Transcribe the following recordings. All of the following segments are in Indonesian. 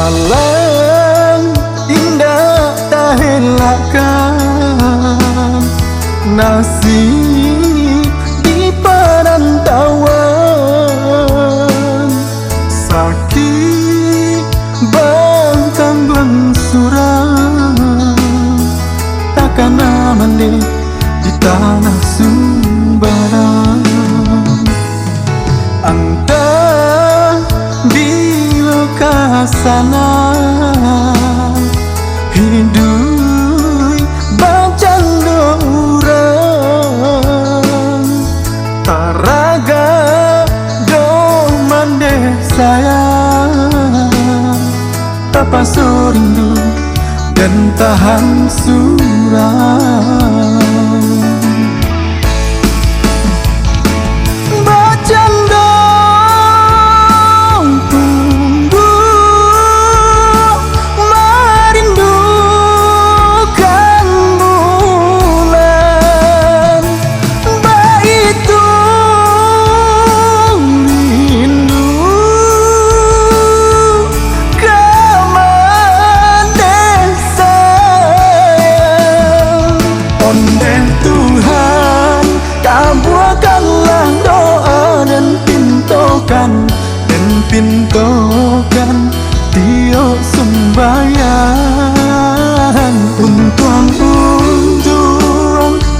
Alam indah tak elakkan nasib di perantauan, sakit bantang belengsurang, takkan aman deh di tanah Sumbaran. Entah bila kasana hidup bercanda urang, taraga do mandeh sayang, tapa rindu dan tahan surang. Tuhan, kabulkanlah doa dan pintokan tiok sembahyang. Untuang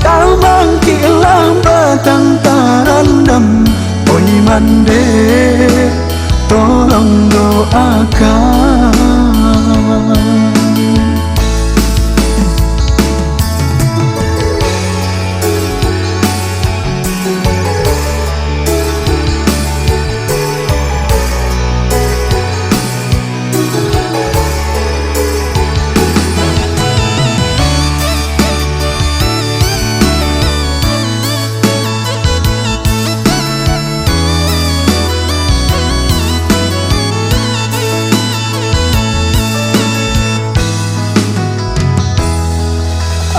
kau bangkitlah batang tarandam, oi mande tolong doakan.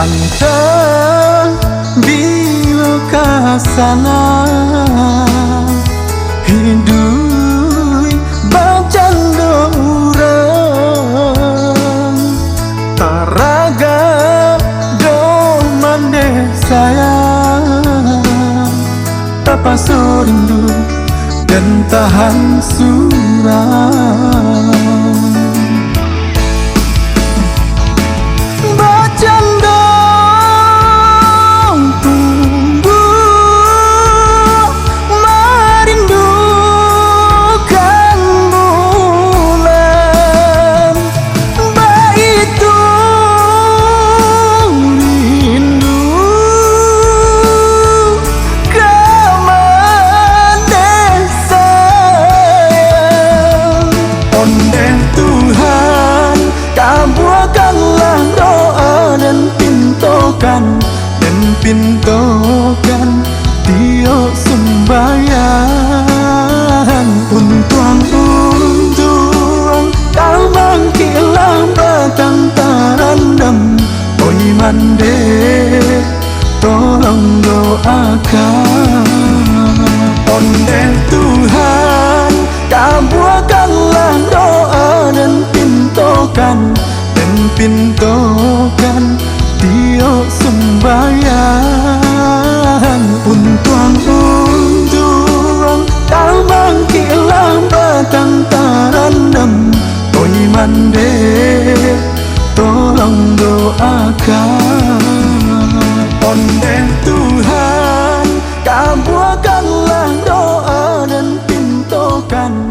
Entah bila kasana hidup bercanda urang, taraga do mandeh sayang, tapa rindu dan tahan surang. Kabulkanlah doa dan pintokan tiok sembahyang. Untuang kau bangkitlah batang tarandam, oi mande tolong doakan. Ondeh Tuhan, kabulkanlah doa dan pintokan tiok sembahyang. Untuang kau bangkitlah batang tarandam, oi mande tolong doakan. Ondeh Tuhan, kabulkanlah doa dan pintokan